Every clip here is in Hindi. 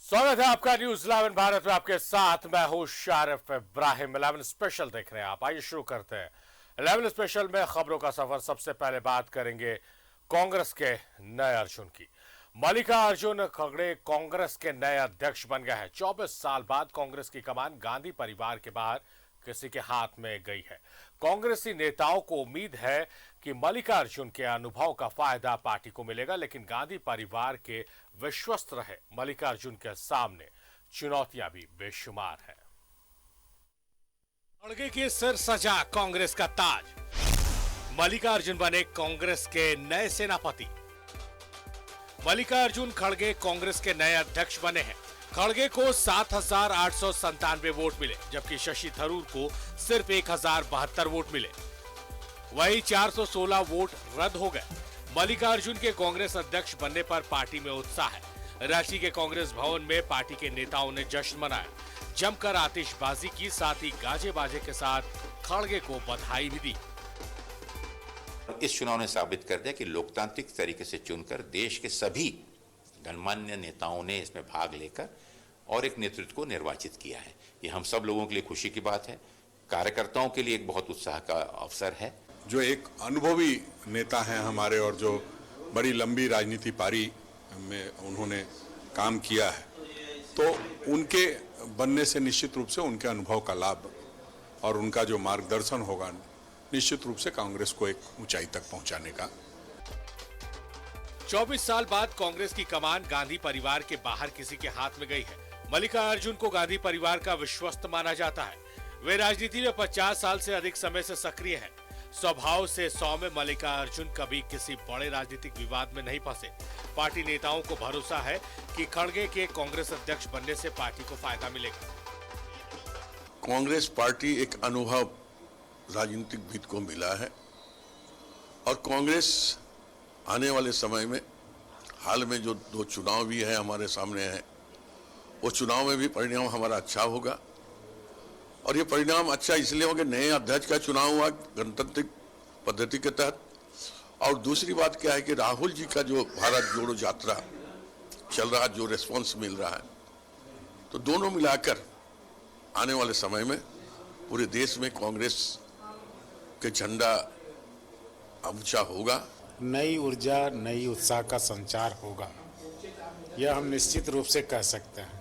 स्वागत है आपका न्यूज 11 भारत में। आपके साथ मैं हूं शारिफ इब्राहिम। 11 स्पेशल देख रहे हैं आप। आइए शुरू करते हैं 11 स्पेशल में खबरों का सफर। सबसे पहले बात करेंगे कांग्रेस के नए अर्जुन की। मल्लिकार्जुन खड़गे कांग्रेस के नए अध्यक्ष बन गए हैं। 24 साल बाद कांग्रेस की कमान गांधी परिवार के बाहर किसी के हाथ में गई है। कांग्रेसी नेताओं को उम्मीद है कि मल्लिकार्जुन के अनुभव का फायदा पार्टी को मिलेगा, लेकिन गांधी परिवार के विश्वस्त रहे मल्लिकार्जुन के सामने चुनौतियां भी बेशुमार हैं। खड़गे के सिर सजा कांग्रेस का ताज। मल्लिकार्जुन बने कांग्रेस के नए सेनापति। मल्लिकार्जुन खड़गे कांग्रेस के नए अध्यक्ष बने हैं। खड़गे को 7,897 वोट मिले, जबकि शशि थरूर को सिर्फ 1,072 वोट मिले। वहीं 416 वोट रद्द हो गए। मल्लिकार्जुन के कांग्रेस अध्यक्ष बनने पर पार्टी में उत्साह है। रांची के कांग्रेस भवन में पार्टी के नेताओं ने जश्न मनाया, जमकर आतिशबाजी की, साथ ही गाजे बाजे के साथ खड़गे को बधाई भी दी। इस चुनाव ने साबित कर दिया कि लोकतांत्रिक तरीके से चुनकर देश के सभी गणमान्य नेताओं ने इसमें भाग लेकर और एक नेतृत्व को निर्वाचित किया है। ये हम सब लोगों के लिए खुशी की बात है। कार्यकर्ताओं के लिए एक बहुत उत्साह का अवसर है। जो एक अनुभवी नेता हैं हमारे और जो बड़ी लंबी राजनीति पारी में उन्होंने काम किया है, तो उनके बनने से निश्चित रूप से उनके अनुभव का लाभ और उनका जो मार्गदर्शन होगा निश्चित रूप से कांग्रेस को एक ऊंचाई तक पहुंचाने का। 24 साल बाद कांग्रेस की कमान गांधी परिवार के बाहर किसी के हाथ में गई है। मल्लिकार्जुन को गांधी परिवार का विश्वस्त माना जाता है। वे राजनीति में 50 साल से अधिक समय से सक्रिय हैं। स्वभाव से सौम्य मल्लिकार्जुन कभी किसी बड़े राजनीतिक विवाद में नहीं फंसे। पार्टी नेताओं को भरोसा है कि खड़गे के कांग्रेस अध्यक्ष बनने से पार्टी को फायदा मिलेगा। कांग्रेस पार्टी एक अनुभव राजनीतिक विद को मिला है और कांग्रेस आने वाले समय में, हाल में जो 2 चुनाव भी है हमारे सामने है, वो चुनाव में भी परिणाम हमारा अच्छा होगा। और ये परिणाम अच्छा इसलिए होगा, नए अध्यक्ष का चुनाव हुआ गणतांत्रिक पद्धति के तहत। और दूसरी बात क्या है कि राहुल जी का जो भारत जोड़ो यात्रा चल रहा, जो रिस्पॉन्स मिल रहा है, तो दोनों मिलाकर आने वाले समय में पूरे देश में कांग्रेस के झंडा ऊंचा होगा। नई ऊर्जा, नई उत्साह का संचार होगा, यह हम निश्चित रूप से कह सकते हैं।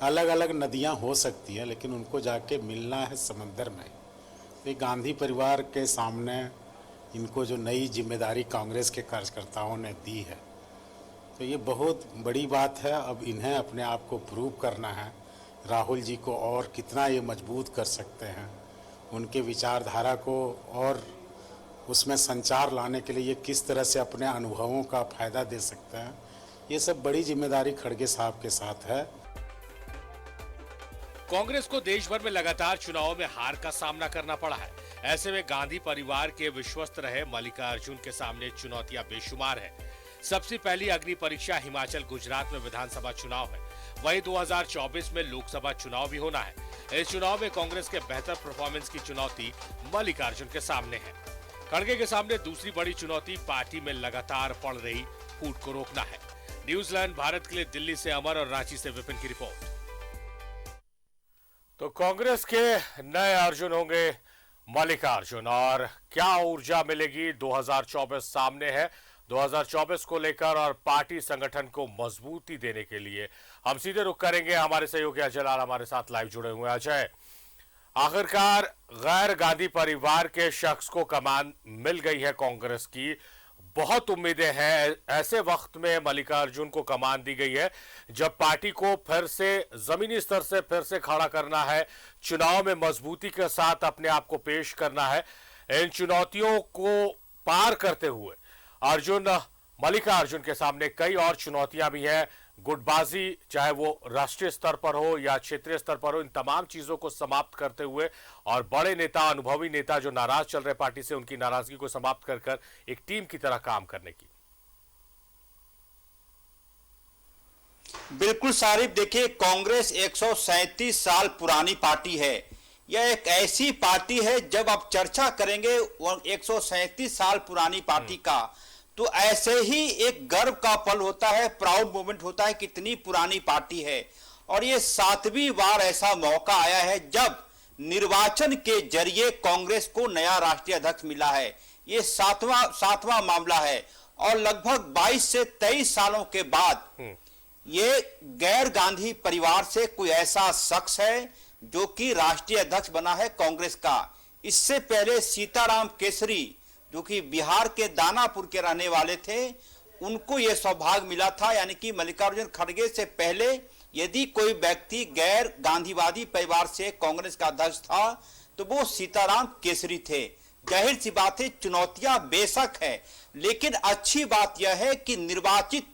अलग अलग नदियां हो सकती है, लेकिन उनको जाके मिलना है समंदर में। ये गांधी परिवार के सामने इनको जो नई जिम्मेदारी कांग्रेस के कार्यकर्ताओं ने दी है, तो ये बहुत बड़ी बात है। अब इन्हें अपने आप को प्रूव करना है। राहुल जी को और कितना ये मजबूत कर सकते हैं, उनके विचारधारा को और उसमें संचार लाने के लिए ये किस तरह से अपने अनुभवों का फायदा दे सकते हैं, ये सब बड़ी जिम्मेदारी खड़गे साहब के साथ है। कांग्रेस को देश भर में लगातार चुनावों में हार का सामना करना पड़ा है। ऐसे में गांधी परिवार के विश्वस्त रहे मल्लिकार्जुन के सामने चुनौतियां बेशुमार है। सबसे पहली अग्नि परीक्षा हिमाचल गुजरात में विधानसभा चुनाव है। वहीं 2024 में लोकसभा चुनाव भी होना है। इस चुनाव में कांग्रेस के बेहतर परफॉर्मेंस की चुनौती मल्लिकार्जुन के सामने है। खड़गे के सामने दूसरी बड़ी चुनौती पार्टी में लगातार पड़ रही फूट को रोकना है। न्यूज 11 भारत के लिए दिल्ली से अमर और रांची से विपिन की रिपोर्ट। तो कांग्रेस के नए अर्जुन होंगे मल्लिकार्जुन, और क्या ऊर्जा मिलेगी 2024 सामने है। 2024 को लेकर और पार्टी संगठन को मजबूती देने के लिए हम सीधे रुख करेंगे। हमारे सहयोगी अजय लाल हमारे साथ लाइव जुड़े हुए हैं। अजय, आखिरकार गैर गांधी परिवार के शख्स को कमान मिल गई है कांग्रेस की, बहुत उम्मीदें हैं। ऐसे वक्त में मल्लिकार्जुन को कमान दी गई है जब पार्टी को फिर से जमीनी स्तर से फिर से खड़ा करना है, चुनाव में मजबूती के साथ अपने आप को पेश करना है। इन चुनौतियों को पार करते हुए मल्लिकार्जुन के सामने कई और चुनौतियां भी हैं। गुटबाजी, चाहे वो राष्ट्रीय स्तर पर हो या क्षेत्रीय स्तर पर हो, इन तमाम चीजों को समाप्त करते हुए और बड़े नेता, अनुभवी नेता जो नाराज चल रहे पार्टी से, उनकी नाराजगी को समाप्त कर एक टीम की तरह काम करने की। बिल्कुल सारिफ, देखिए कांग्रेस 137 साल पुरानी पार्टी है। यह एक ऐसी पार्टी है, जब आप चर्चा करेंगे 137 साल पुरानी पार्टी का, तो ऐसे ही एक गर्व का पल होता है, प्राउड मोमेंट होता है, कितनी पुरानी पार्टी है। और ये 7वीं बार ऐसा मौका आया है जब निर्वाचन के जरिए कांग्रेस को नया राष्ट्रीय अध्यक्ष मिला है। ये सातवां मामला है और लगभग 22 से 23 सालों के बाद ये गैर गांधी परिवार से कोई ऐसा शख्स है जो कि राष्ट्रीय अध्यक्ष बना है कांग्रेस का। इससे पहले सीताराम केसरी जो कि बिहार के दानापुर के रहने वाले थे, उनको यह सौभाग्य मिला था। यानी कि मल्लिकार्जुन खड़गे से पहले यदि कोई व्यक्ति गैर गांधीवादी परिवार से कांग्रेस का अध्यक्ष था तो वो सीताराम केसरी थे। जाहिर सी बात है, चुनौतियां बेशक है, लेकिन अच्छी बात यह है कि निर्वाचित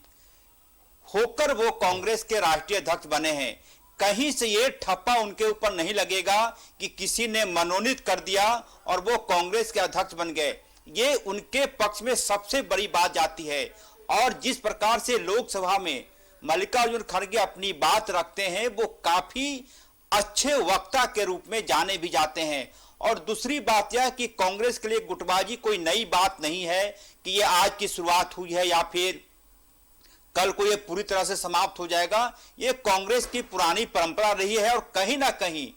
होकर वो कांग्रेस के राष्ट्रीय अध्यक्ष बने हैं। कहीं से ये ठप्पा उनके ऊपर नहीं लगेगा कि किसी ने मनोनीत कर दिया और वो कांग्रेस के अध्यक्ष बन गए। ये उनके पक्ष में सबसे बड़ी बात जाती है। और जिस प्रकार से लोकसभा में मल्लिकार्जुन खड़गे अपनी बात रखते हैं, वो काफी अच्छे वक्ता के रूप में जाने भी जाते हैं। और दूसरी बात यह कि कांग्रेस के लिए गुटबाजी कोई नई बात नहीं है कि ये आज की शुरुआत हुई है या फिर कल को ये पूरी तरह से समाप्त हो जाएगा। ये कांग्रेस की पुरानी परंपरा रही है और कहीं ना कहीं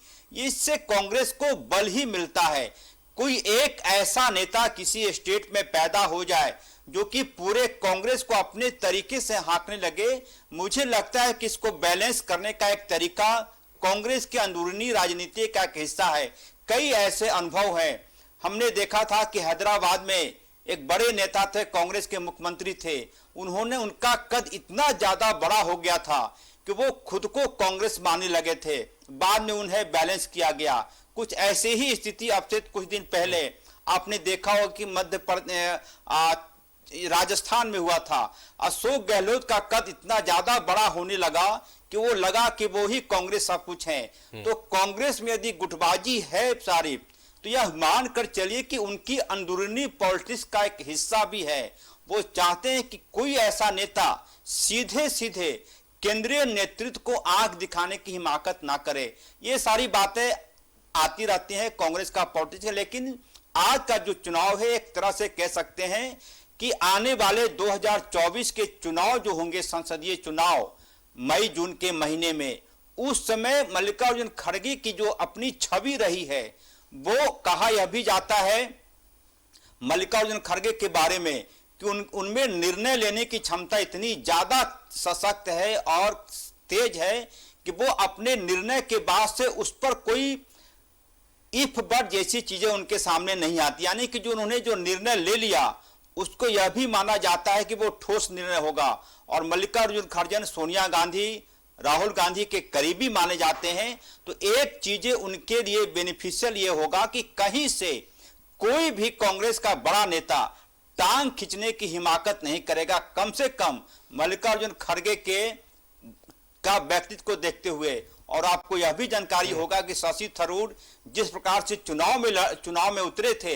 इससे कांग्रेस को बल ही मिलता है। कोई एक ऐसा नेता किसी स्टेट में पैदा हो जाए जो कि पूरे कांग्रेस को अपने तरीके से हाँकने लगे, मुझे लगता है कि इसको बैलेंस करने का एक तरीका कांग्रेस की अंदरूनी राजनीति का एक हिस्सा है। कई ऐसे अनुभव हैं। हमने देखा था कि हैदराबाद में एक बड़े नेता थे, कांग्रेस के मुख्यमंत्री थे, उनका कद इतना ज्यादा बड़ा हो गया था कि वो खुद को कांग्रेस मानने लगे थे। बाद में उन्हें बैलेंस किया गया। कुछ ऐसी ही स्थिति अब से कुछ दिन पहले आपने देखा होगा कि मध्य प्रदेश राजस्थान में हुआ था। अशोक गहलोत का कद इतना ज्यादा बड़ा होने लगा कि वो लगा कि वो ही कांग्रेस सब कुछ है। तो कांग्रेस में यदि गुटबाजी है सारी, तो यह मानकर चलिए कि उनकी अंदरूनी पॉलिटिक्स का एक हिस्सा भी है। वो चाहते हैं कि कोई ऐसा नेता सीधे सीधे केंद्रीय नेतृत्व को आंख दिखाने की हिमाकत ना करे। ये सारी बातें आती रहती हैं कांग्रेस का पॉलिटिक्स है। लेकिन आज का जो चुनाव है, एक तरह से कह सकते हैं कि आने वाले 2024 के चुनाव जो होंगे, संसदीय चुनाव मई जून के महीने में, उस समय मल्लिकार्जुन खड़गे की जो अपनी छवि रही है, वो कहा यह भी जाता है मल्लिकार्जुन खड़गे के बारे में कि उनमें निर्णय लेने की क्षमता इतनी ज्यादा सशक्त है और तेज है कि वो अपने निर्णय के बाद से उस पर कोई इफ बट जैसी चीजें उनके सामने नहीं आती। यानी कि जो उन्होंने जो निर्णय ले लिया उसको यह भी माना जाता है कि वो ठोस निर्णय होगा। और मल्लिकार्जुन खड़गे सोनिया गांधी, राहुल गांधी के करीबी माने जाते हैं। तो एक चीजें उनके लिए बेनिफिशियल ये होगा कि कहीं से कोई भी कांग्रेस का बड़ा नेता टांग खींचने की हिमाकत नहीं करेगा, कम से कम मल्लिकार्जुन खड़गे का व्यक्तित्व को देखते हुए। और आपको यह भी जानकारी होगा कि शशि थरूर जिस प्रकार से चुनाव में उतरे थे,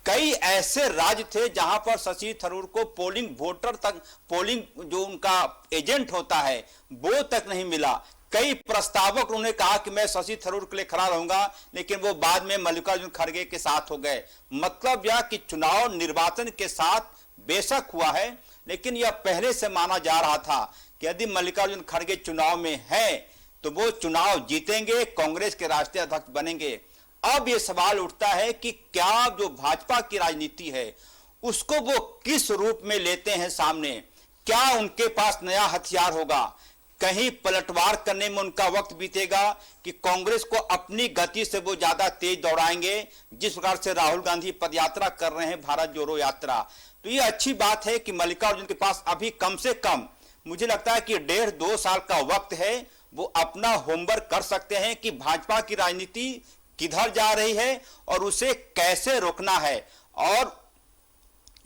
कई ऐसे राज्य थे जहां पर शशि थरूर को पोलिंग वोटर तक, पोलिंग जो उनका एजेंट होता है वो तक नहीं मिला। कई प्रस्तावक उन्होंने कहा कि मैं शशि थरूर के लिए खड़ा रहूंगा, लेकिन वो बाद में मल्लिकार्जुन खड़गे के साथ हो गए। मतलब यह कि चुनाव निर्वाचन के साथ बेशक हुआ है, लेकिन यह पहले से माना जा रहा था कि यदि मल्लिकार्जुन खड़गे चुनाव में है तो वो चुनाव जीतेंगे, कांग्रेस के राष्ट्रीय अध्यक्ष बनेंगे। अब ये सवाल उठता है कि क्या जो भाजपा की राजनीति है उसको वो किस रूप में लेते हैं सामने, क्या उनके पास नया हथियार होगा, कहीं पलटवार करने में उनका वक्त बीतेगा कि कांग्रेस को अपनी गति से वो ज्यादा तेज दौड़ाएंगे, जिस प्रकार से राहुल गांधी पदयात्रा कर रहे हैं, भारत जोड़ो यात्रा। तो ये अच्छी बात है कि मल्लिकार्जुन के पास अभी कम से कम मुझे लगता है कि 1.5-2 साल का वक्त है। वो अपना होमवर्क कर सकते हैं कि भाजपा की राजनीति किधर जा रही है और उसे कैसे रोकना है। और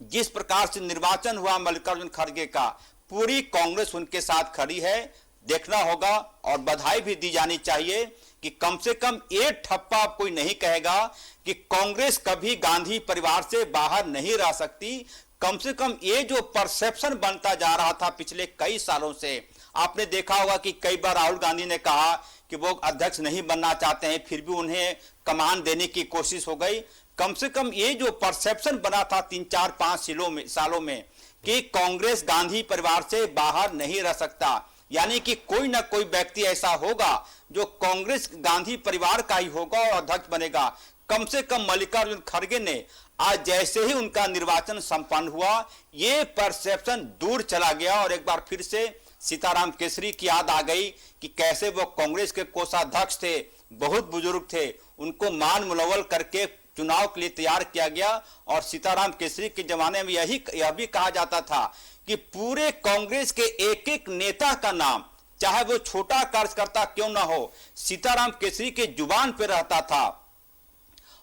जिस प्रकार से निर्वाचन हुआ मल्लिकार्जुन खड़गे का, पूरी कांग्रेस उनके साथ खड़ी है। देखना होगा और बधाई भी दी जानी चाहिए कि कम से कम ये ठप्पा कोई नहीं कहेगा कि कांग्रेस कभी गांधी परिवार से बाहर नहीं रह सकती। कम से कम ये जो परसेप्शन बनता जा रहा था पिछले कई सालों से, आपने देखा होगा कि कई बार राहुल गांधी ने कहा कि वो अध्यक्ष नहीं बनना चाहते हैं, फिर भी उन्हें कमान देने की कोशिश हो गई। कम से कम ये जो परसेप्शन बना था 3-4-5 सालों में कि कांग्रेस गांधी परिवार से बाहर नहीं रह सकता, यानी कि कोई ना कोई व्यक्ति ऐसा होगा जो कांग्रेस गांधी परिवार का ही होगा और अध्यक्ष बनेगा। कम से कम मल्लिकार्जुन खड़गे ने आज जैसे ही उनका निर्वाचन संपन्न हुआ, ये परसेप्शन दूर चला गया और एक बार फिर से सीताराम केसरी की याद आ गई कि कैसे वो कांग्रेस के कोषाध्यक्ष थे, बहुत बुजुर्ग थे, उनको मान मुलव्वल करके चुनाव के लिए तैयार किया गया। और सीताराम केसरी के जमाने में यह भी कहा जाता था कि पूरे कांग्रेस के एक एक नेता का नाम, चाहे वो छोटा कार्यकर्ता क्यों ना हो, सीताराम केसरी के जुबान पे रहता था।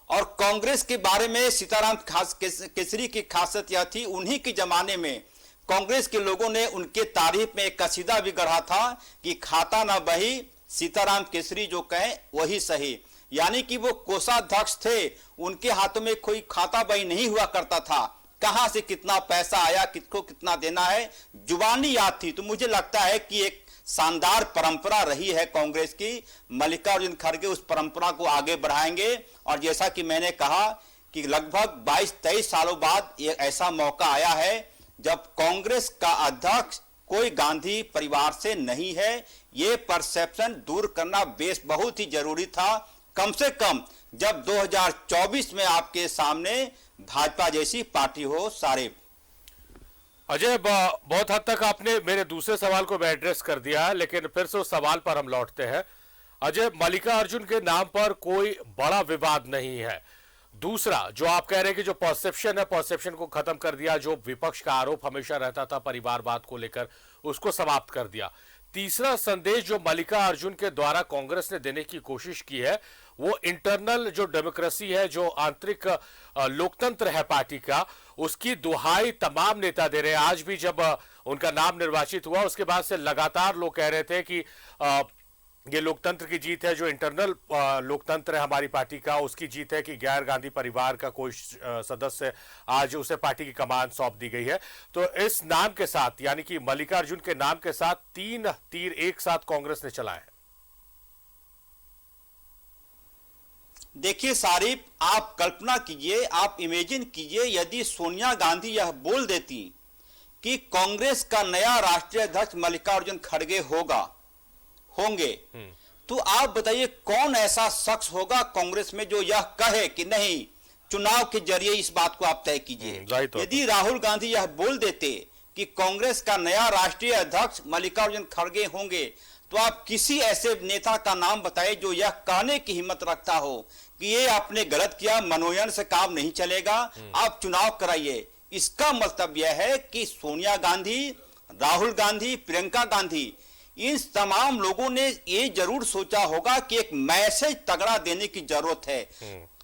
और कांग्रेस के बारे में सीताराम केसरी की खासियत यह थी, उन्हीं के जमाने में कांग्रेस के लोगों ने उनके तारीफ में एक कसीदा भी गढ़ा था कि खाता ना बही, सीताराम केसरी जो कहें वही सही। यानी कि वो कोषाध्यक्ष थे, उनके हाथों में कोई खाता बही नहीं हुआ करता था, कहां से कितना पैसा आया, किसको कितना देना है, जुबानी याद थी। तो मुझे लगता है कि एक शानदार परंपरा रही है कांग्रेस की। मल्लिकार्जुन खड़गे उस परंपरा को आगे बढ़ाएंगे और जैसा कि मैंने कहा कि लगभग 22-23 सालों बाद एक ऐसा मौका आया है जब कांग्रेस का अध्यक्ष कोई गांधी परिवार से नहीं है। ये परसेप्शन दूर करना बहुत ही जरूरी था, कम से कम जब 2024 में आपके सामने भाजपा जैसी पार्टी हो। सारे अजय, बहुत हद तक आपने मेरे दूसरे सवाल को एड्रेस कर दिया है, लेकिन फिर से उस सवाल पर हम लौटते हैं। अजय, मल्लिकार्जुन के नाम पर कोई बड़ा विवाद नहीं है। दूसरा, जो आप कह रहे हैं कि जो परसेप्शन है, परसेप्शन को खत्म कर दिया, जो विपक्ष का आरोप हमेशा रहता था परिवारवाद को लेकर, उसको समाप्त कर दिया। तीसरा संदेश जो मल्लिकार्जुन के द्वारा कांग्रेस ने देने की कोशिश की है, वो इंटरनल जो डेमोक्रेसी है, जो आंतरिक लोकतंत्र है पार्टी का, उसकी दुहाई तमाम नेता दे रहे हैं। आज भी जब उनका नाम निर्वाचित हुआ, उसके बाद से लगातार लोग कह रहे थे कि ये लोकतंत्र की जीत है, जो इंटरनल लोकतंत्र है हमारी पार्टी का, उसकी जीत है कि गैर गांधी परिवार का कोई सदस्य आज उसे पार्टी की कमान सौंप दी गई है। तो इस नाम के साथ, यानी कि मल्लिकार्जुन के नाम के साथ 3 तीर एक साथ कांग्रेस ने चलाए हैं। देखिए सारिफ, आप कल्पना कीजिए, आप इमेजिन कीजिए, यदि सोनिया गांधी यह बोल देती कि कांग्रेस का नया राष्ट्रीय अध्यक्ष मल्लिकार्जुन खड़गे होंगे, तो आप बताइए कौन ऐसा शख्स होगा कांग्रेस में जो यह कहे कि नहीं, चुनाव के जरिए इस बात को आप तय कीजिए। यदि राहुल गांधी यह बोल देते कि कांग्रेस का नया राष्ट्रीय अध्यक्ष मल्लिकार्जुन खड़गे होंगे, तो आप किसी ऐसे नेता का नाम बताइए जो यह कहने की हिम्मत रखता हो कि ये आपने गलत किया, मनोनयन से काम नहीं चलेगा, आप चुनाव कराइए। इसका मतलब यह है कि सोनिया गांधी, राहुल गांधी, प्रियंका गांधी, इन तमाम लोगों ने ये जरूर सोचा होगा कि एक मैसेज तगड़ा देने की जरूरत है।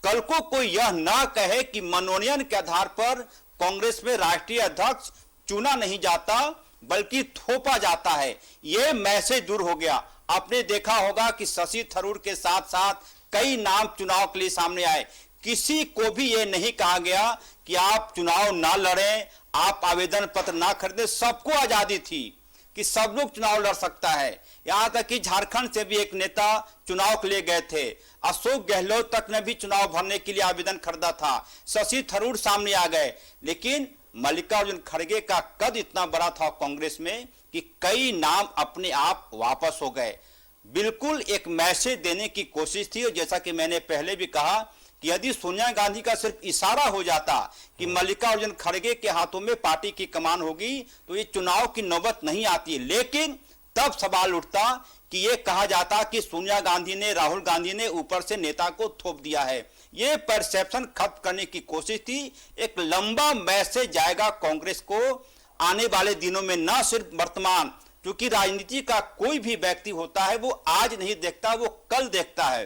कल को कोई यह ना कहे कि मनोनयन के आधार पर कांग्रेस में राष्ट्रीय अध्यक्ष चुना नहीं जाता, बल्कि थोपा जाता है। यह मैसेज दूर हो गया। आपने देखा होगा कि शशि थरूर के साथ साथ कई नाम चुनाव के लिए सामने आए, किसी को भी यह नहीं कहा गया कि आप चुनाव ना लड़ें, आप आवेदन पत्र ना खरीदें। सबको आजादी थी कि सब लोग चुनाव लड़ सकता है। यहां तक कि झारखंड से भी एक नेता चुनाव के लिए गए थे, अशोक गहलोत तक ने भी चुनाव भरने के लिए आवेदन खरीदा था, शशि थरूर सामने आ गए। लेकिन मल्लिकार्जुन खड़गे का कद इतना बड़ा था कांग्रेस में कि कई नाम अपने आप वापस हो गए। बिल्कुल एक मैसेज देने की कोशिश थी। और जैसा कि मैंने पहले भी कहा कि यदि सोनिया गांधी का सिर्फ इशारा हो जाता कि मल्लिकार्जुन खड़गे के हाथों में पार्टी की कमान होगी, तो ये चुनाव की नौबत नहीं आती। लेकिन तब सवाल उठता कि ये कहा जाता कि सोनिया गांधी ने, राहुल गांधी ने ऊपर से नेता को थोप दिया है। ये परसेप्शन खत्म करने की कोशिश थी। एक लंबा मैसेज जाएगा कांग्रेस को आने वाले दिनों में, न सिर्फ वर्तमान, क्योंकि राजनीति का कोई भी व्यक्ति होता है वो आज नहीं देखता, वो कल देखता है।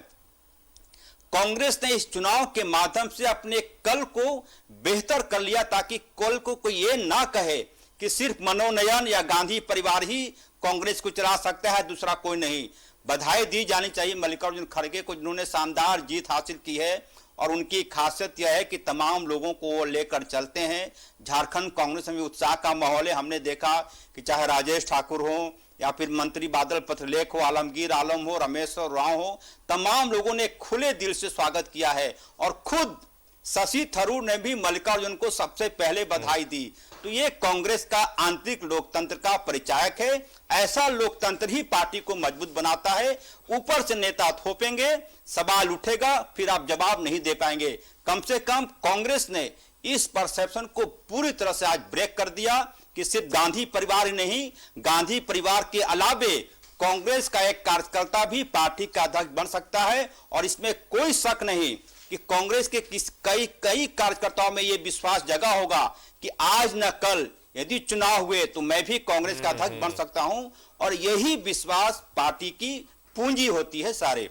कांग्रेस ने इस चुनाव के माध्यम से अपने कल को बेहतर कर लिया, ताकि कल को कोई ये ना कहे कि सिर्फ मनोनयन या गांधी परिवार ही कांग्रेस को चला सकता है, दूसरा कोई नहीं। बधाई दी जानी चाहिए मल्लिकार्जुन खड़गे को, जिन्होंने शानदार जीत हासिल की है। और उनकी खासियत यह है कि तमाम लोगों को वो लेकर चलते हैं। झारखंड कांग्रेस में उत्साह का माहौल है। हमने देखा कि चाहे राजेश ठाकुर हो या फिर मंत्री बादल पत्रलेख हो, आलमगीर आलम हो, रमेश राव हो, तमाम लोगों ने खुले दिल से स्वागत किया है। और खुद शशि थरूर ने भी मल्लिकार्जुन को सबसे पहले बधाई दी। तो ये कांग्रेस का आंतरिक लोकतंत्र का परिचायक है। ऐसा लोकतंत्र ही पार्टी को मजबूत बनाता है। ऊपर से नेता थोपेंगे, सवाल उठेगा, फिर आप जवाब नहीं दे पाएंगे। कम से कम कांग्रेस ने इस परसेप्शन को पूरी तरह से आज ब्रेक कर दिया कि सिर्फ गांधी परिवार ही नहीं, गांधी परिवार के अलावे कांग्रेस का एक कार्यकर्ता भी पार्टी का अध्यक्ष बन सकता है। और इसमें कोई शक नहीं कि कांग्रेस के कई कार्यकर्ताओं में यह विश्वास जगा होगा कि आज न कल यदि चुनाव हुए तो मैं भी कांग्रेस का अध्यक्ष बन सकता हूं। और यही विश्वास पार्टी की पूंजी होती है सारे।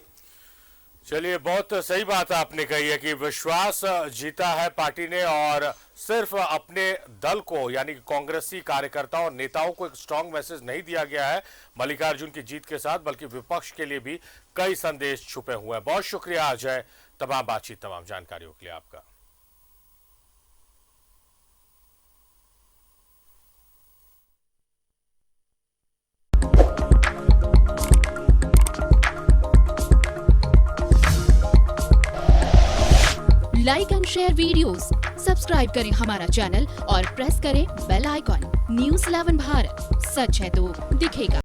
चलिए, बहुत सही बात आपने कही है कि विश्वास जीता है पार्टी ने, और सिर्फ अपने दल को यानी कि कांग्रेसी कार्यकर्ताओं और नेताओं को एक स्ट्रांग मैसेज नहीं दिया गया है मल्लिकार्जुन की जीत के साथ, बल्कि विपक्ष के लिए भी कई संदेश छुपे हुए हैं। बहुत शुक्रिया अजय, तमाम बातचीत, तमाम जानकारियों के लिए आपका। Like and share videos, subscribe करें हमारा चैनल और प्रेस करें बेल आइकॉन। न्यूज़ 11 भारत, सच है तो दिखेगा।